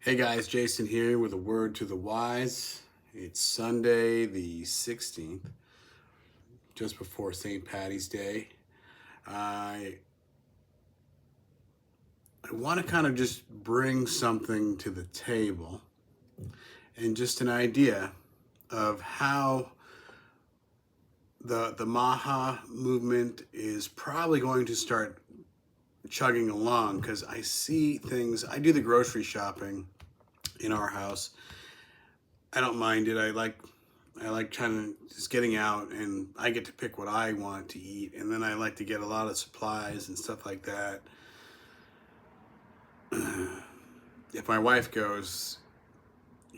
Hey guys, Jason here with a word to the wise. It's Sunday the 16th, just before St. Patty's Day. I I want to kind of just bring something to the table and just an idea of how the Maha movement is probably going to start chugging along because I see things. I do the grocery shopping in our house. I don't mind it. I like trying to just getting out and I get to pick what I want to eat, and then I like to get a lot of supplies and stuff like that. If my wife goes,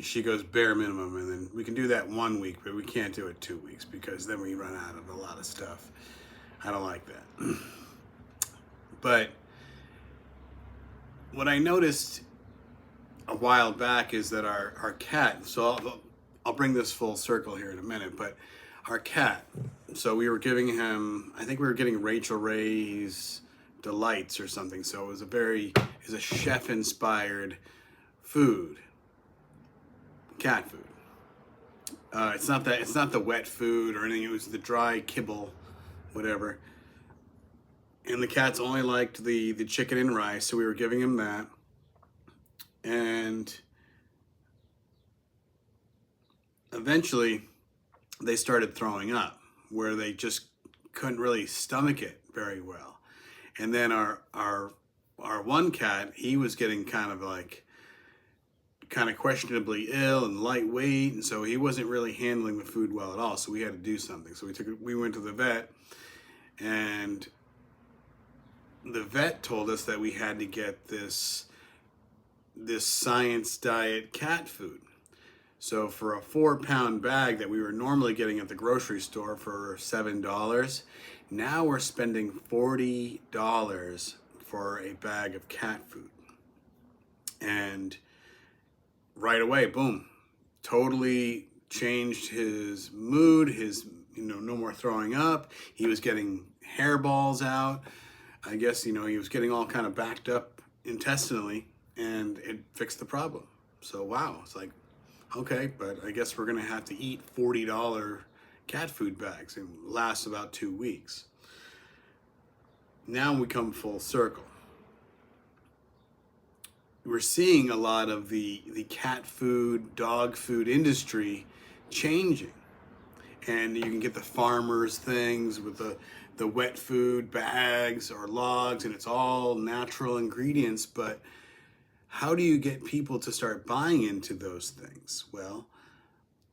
she goes bare minimum, and then we can do that 1 week, but we can't do it 2 weeks because then we run out of a lot of stuff. I don't like that. But what I noticed a while back is that our cat, so I'll bring this full circle here in a minute, but our cat, so we were giving him, I think we were getting Rachel Ray's Delights or something, so it was a chef inspired food, cat food. It's not the wet food or anything, it was the dry kibble, whatever. And the cat's only liked the chicken and rice, so we were giving him that. And eventually they started throwing up where they just couldn't really stomach it very well. And then our one cat, he was getting kind of questionably ill and lightweight, and so he wasn't really handling the food well at all, so we had to do something. So we went to the vet, and the vet told us that we had to get this science diet cat food. So for a 4 pound bag that we were normally getting at the grocery store for $7, now we're spending $40 for a bag of cat food. And right away, boom, totally changed his mood, no more throwing up. He was getting hairballs out. I guess, he was getting all kind of backed up intestinally, and it fixed the problem. So wow, it's like, okay, but I guess we're gonna have to eat $40 cat food bags and last about 2 weeks. Now we come full circle. We're seeing a lot of the cat food, dog food industry changing. And you can get the farmers things with the wet food bags or logs, and it's all natural ingredients, but how do you get people to start buying into those things? Well,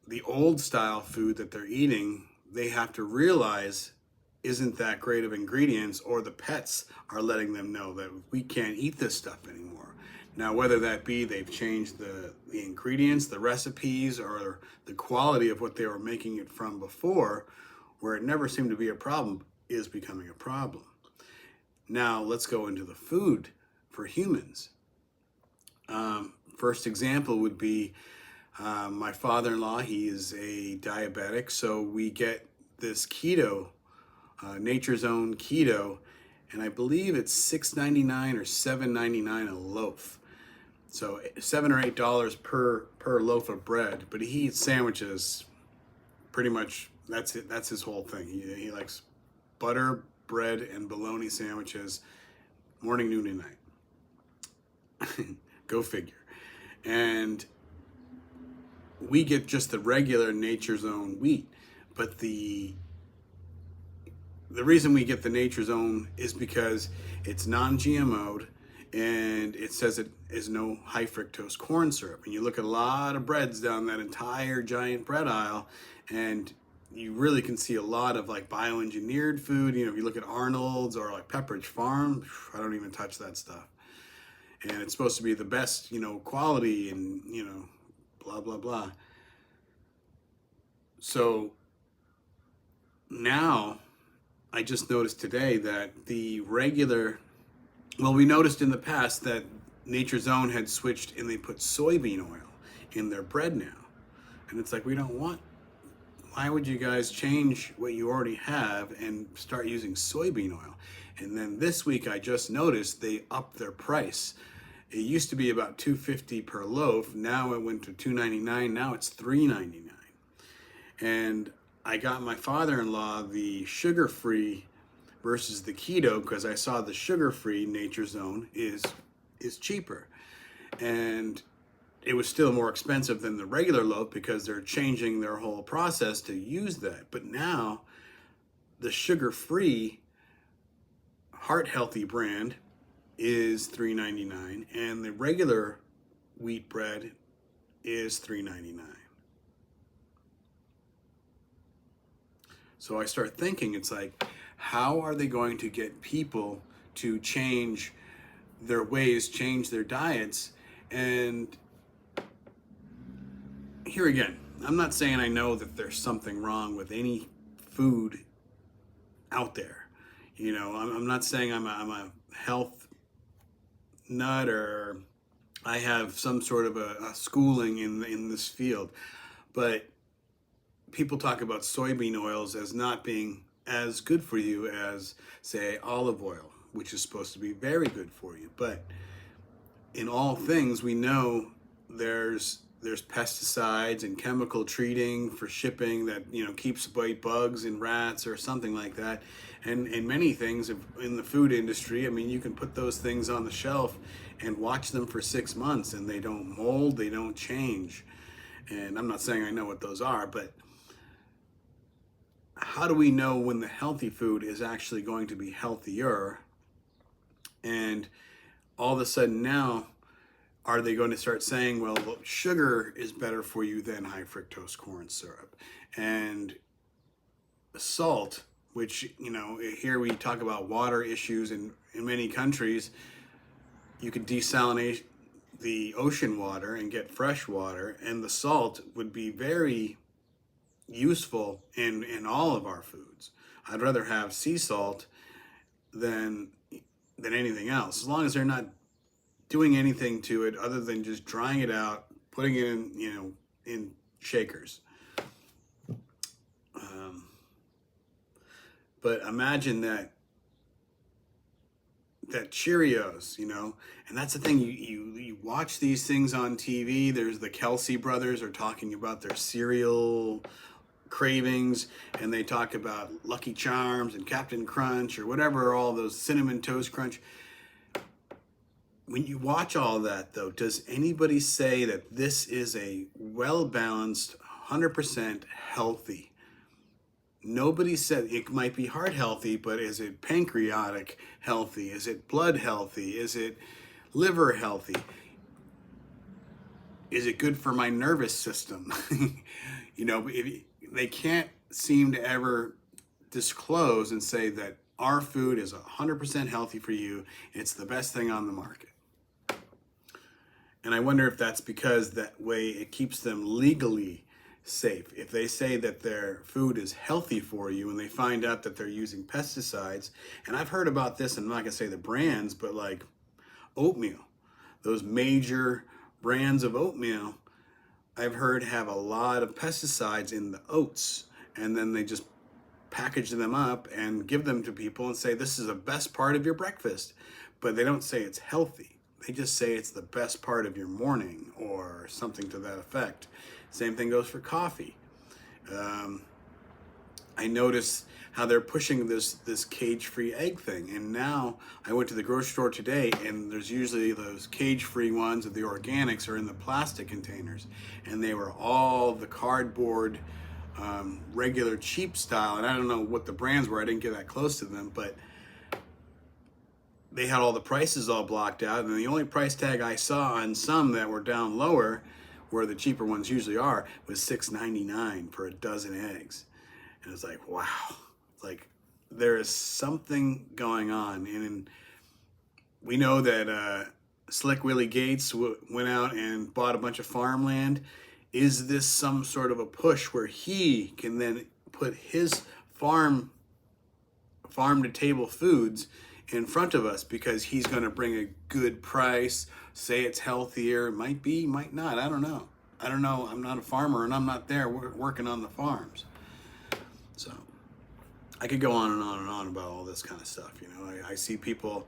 the old style food that they're eating, they have to realize isn't that great of ingredients, or the pets are letting them know that we can't eat this stuff anymore. Now, whether that be they've changed the ingredients, the recipes, or the quality of what they were making it from before, where it never seemed to be a problem, is becoming a problem. Now, let's go into the food for humans. First example would be my father-in-law. He is a diabetic, so we get this keto, Nature's Own keto, and I believe it's $6.99 or $7.99 a loaf. So $7 or $8 per loaf of bread. But he eats sandwiches. Pretty much, that's it. That's his whole thing. He likes butter, bread, and bologna sandwiches, morning, noon, and night. Go figure. And we get just the regular Nature's Own wheat, but the reason we get the Nature's Own is because it's non-GMO'd, and it says it is no high fructose corn syrup. And you look at a lot of breads down that entire giant bread aisle, and you really can see a lot of like bioengineered food. If you look at Arnold's or like Pepperidge Farm, I don't even touch that stuff. And it's supposed to be the best, quality, and, blah, blah, blah. So now I just noticed today that we noticed in the past that Nature's Own had switched and they put soybean oil in their bread now. And it's like, why would you guys change what you already have and start using soybean oil? And then this week I just noticed they upped their price. It used to be about $2.50 per loaf. Now it went to $2.99. Now it's $3.99. And I got my father-in-law the sugar-free versus the keto because I saw the sugar-free Nature's Own is cheaper. And it was still more expensive than the regular loaf because they're changing their whole process to use that. But now the sugar-free heart healthy brand is $3.99 and the regular wheat bread is $3.99. So I start thinking, it's like, how are they going to get people to change their ways, change their diets? And here again, I'm not saying I know that there's something wrong with any food out there. You know, I'm not saying I'm a health nut or I have some sort of a schooling in this field, but people talk about soybean oils as not being as good for you as, say, olive oil, which is supposed to be very good for you. But in all things, we know there's pesticides and chemical treating for shipping that, you know, keeps away bugs and rats or something like that. And many things in the food industry, I mean, you can put those things on the shelf and watch them for 6 months and they don't mold, they don't change. And I'm not saying I know what those are, but how do we know when the healthy food is actually going to be healthier? And all of a sudden now, are they going to start saying, well, look, sugar is better for you than high fructose corn syrup? And salt, which, you know, here we talk about water issues in many countries, you could desalinate the ocean water and get fresh water, and the salt would be very useful in all of our foods. I'd rather have sea salt than anything else, as long as they're not doing anything to it other than just drying it out, putting it in, you know, in shakers. But imagine that Cheerios, you know, and that's the thing, you watch these things on TV. There's the Kelsey brothers are talking about their cereal cravings, and they talk about Lucky Charms and Captain Crunch or whatever, all those Cinnamon Toast Crunch. When you watch all that, though, does anybody say that this is a well-balanced, 100% healthy? Nobody said it might be heart healthy, but is it pancreatic healthy? Is it blood healthy? Is it liver healthy? Is it good for my nervous system? You know, they can't seem to ever disclose and say that our food is 100% healthy for you. It's the best thing on the market. And I wonder if that's because that way it keeps them legally safe. If they say that their food is healthy for you and they find out that they're using pesticides, and I've heard about this, and I'm not gonna say the brands, but like oatmeal, those major brands of oatmeal, I've heard have a lot of pesticides in the oats, and then they just package them up and give them to people and say, this is the best part of your breakfast. But they don't say it's healthy. They just say it's the best part of your morning or something to that effect. Same thing goes for coffee. I notice how they're pushing this cage-free egg thing. And now I went to the grocery store today, and there's usually those cage-free ones, of the organics are in the plastic containers. And they were all the cardboard, regular cheap style. And I don't know what the brands were. I didn't get that close to them, but they had all the prices all blocked out. And the only price tag I saw on some that were down lower, where the cheaper ones usually are, was $6.99 for a dozen eggs. And it's like, wow. It's like there is something going on. And we know that Slick Willie Gates went out and bought a bunch of farmland. Is this some sort of a push where he can then put his farm to table foods in front of us because he's going to bring a good price, say it's healthier, might be, might not, I don't know. I'm not a farmer and I'm not there working on the farms. So I could go on and on and on about all this kind of stuff. You know, I see people,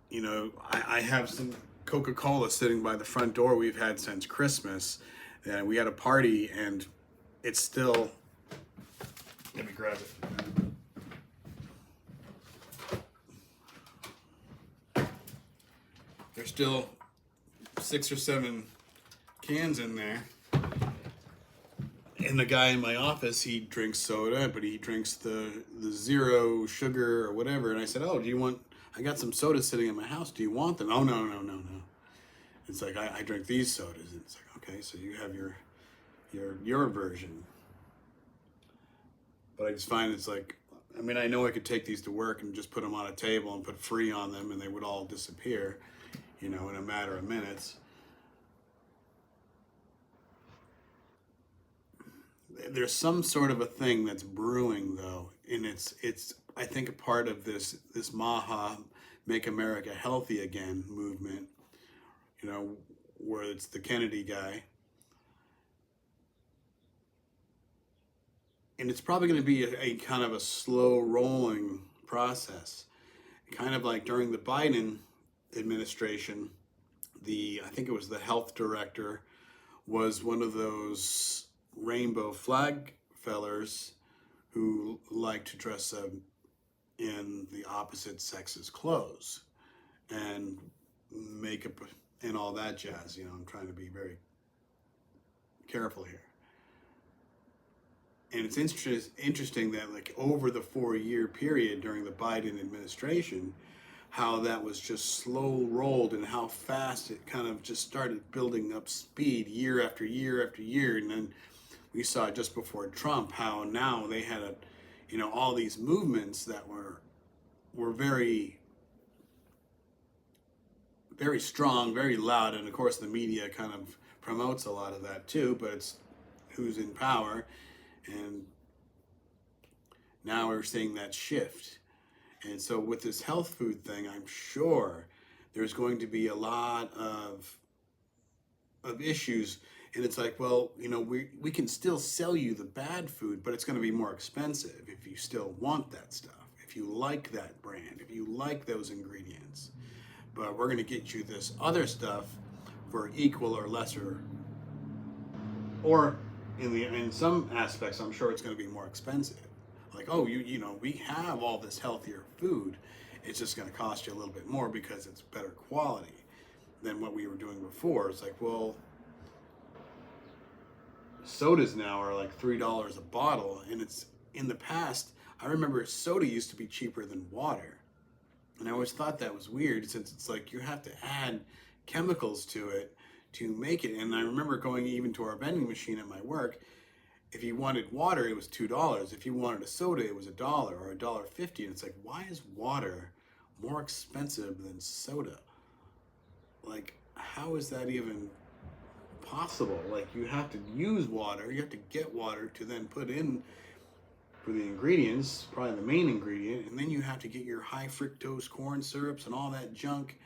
you know, I have some Coca-Cola sitting by the front door we've had since Christmas. And we had a party, and it's still. Let me grab it. There's still 6 or 7 cans in there. And the guy in my office, he drinks soda, but he drinks the zero sugar or whatever. And I said, "Oh, do you want? I got some sodas sitting in my house. Do you want them?" "Oh, no. It's like I drink these sodas." And it's like, okay, so you have your version. But I just find it's like, I mean, I know I could take these to work and just put them on a table and put free on them, and they would all disappear, in a matter of minutes. There's some sort of a thing that's brewing though, and it's I think a part of this Maha Make America Healthy Again movement, where it's the Kennedy guy. And it's probably going to be a kind of a slow rolling process, kind of like during the Biden administration. I think it was the health director was one of those rainbow flag fellers who like to dress up in the opposite sex's clothes and makeup and all that jazz. I'm trying to be very careful here. And it's interesting that, like, over the 4-year period during the Biden administration, how that was just slow rolled and how fast it kind of just started building up speed year after year after year. And then we saw just before Trump how now they had all these movements that were very, very strong, very loud. And of course the media kind of promotes a lot of that too, but it's who's in power. And now we're seeing that shift. And so with this health food thing, I'm sure there's going to be a lot of issues. And it's like, well, we can still sell you the bad food, but it's going to be more expensive if you still want that stuff, if you like that brand, if you like those ingredients. But we're going to get you this other stuff for equal or lesser, or in some aspects, I'm sure it's going to be more expensive. Like, oh, we have all this healthier food. It's just going to cost you a little bit more because it's better quality than what we were doing before. It's like, well, sodas now are like $3 a bottle, and it's in the past. I remember soda used to be cheaper than water, and I always thought that was weird since it's like you have to add chemicals to it to make it. And I remember going even to our vending machine at my work. If you wanted water, it was $2. If you wanted a soda, it was $1 or $1.50. And it's like, why is water more expensive than soda? Like, how is that even possible? Like, you have to use water, you have to get water to then put in for the ingredients, probably the main ingredient, and then you have to get your high fructose corn syrups and all that junk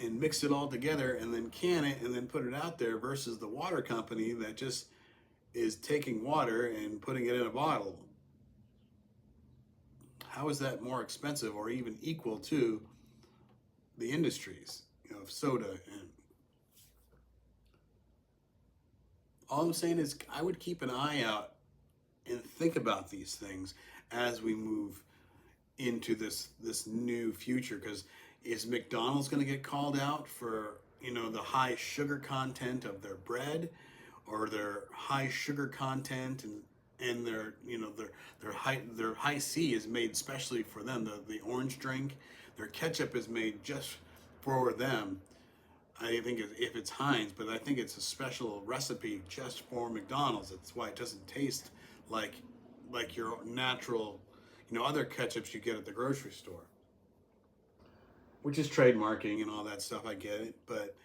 and mix it all together and then can it and then put it out there, versus the water company that just is taking water and putting it in a bottle. How is that more expensive or even equal to the industries, of soda? And all I'm saying is I would keep an eye out and think about these things as we move into this new future. Because is McDonald's going to get called out for the high sugar content of their bread, or their high sugar content and their their high C is made specially for them, the orange drink? Their ketchup is made just for them. I think if it's Heinz, but I think it's a special recipe just for McDonald's. That's why it doesn't taste like your natural other ketchups you get at the grocery store, which is trademarking and all that stuff. I get it, but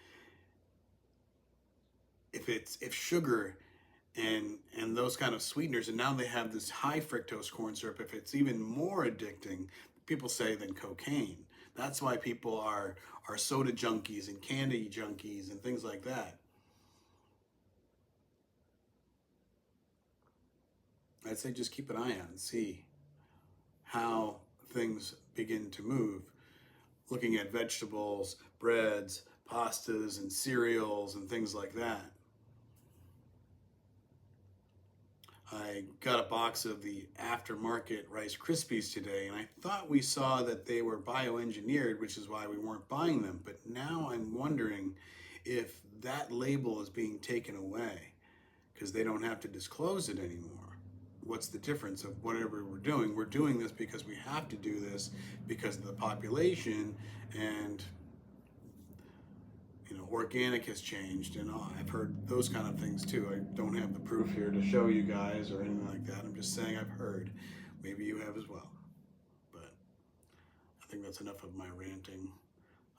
if sugar and those kind of sweeteners, and now they have this high fructose corn syrup, if it's even more addicting, people say, than cocaine. That's why people are soda junkies and candy junkies and things like that. I'd say just keep an eye on and see how things begin to move. Looking at vegetables, breads, pastas and cereals and things like that. I got a box of the aftermarket Rice Krispies today, and I thought we saw that they were bioengineered, which is why we weren't buying them. But now I'm wondering if that label is being taken away because they don't have to disclose it anymore. What's the difference of whatever we're doing? We're doing this because we have to do this because of the population, and organic has changed, and I've heard those kind of things too. I don't have the proof here to show you guys or anything like that. I'm just saying I've heard. Maybe you have as well. But I think that's enough of my ranting.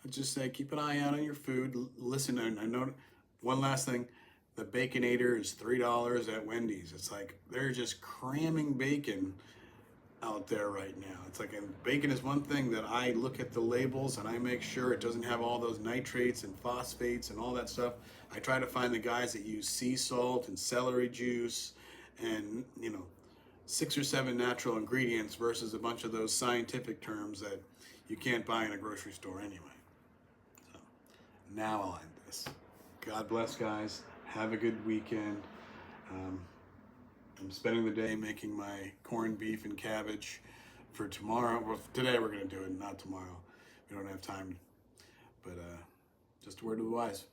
I just say keep an eye out on your food. Listen, I know one last thing. The Baconator is $3 at Wendy's. It's like they're just cramming bacon out there right now. It's like, and bacon is one thing that I look at the labels and I make sure it doesn't have all those nitrates and phosphates and all that stuff. I try to find the guys that use sea salt and celery juice and 6 or 7 natural ingredients versus a bunch of those scientific terms that you can't buy in a grocery store anyway. So now I'll end this. God bless, guys. Have a good weekend. I'm spending the day making my corned beef and cabbage for tomorrow. Well, today we're going to do it, not tomorrow. We don't have time. But just a word to the wise.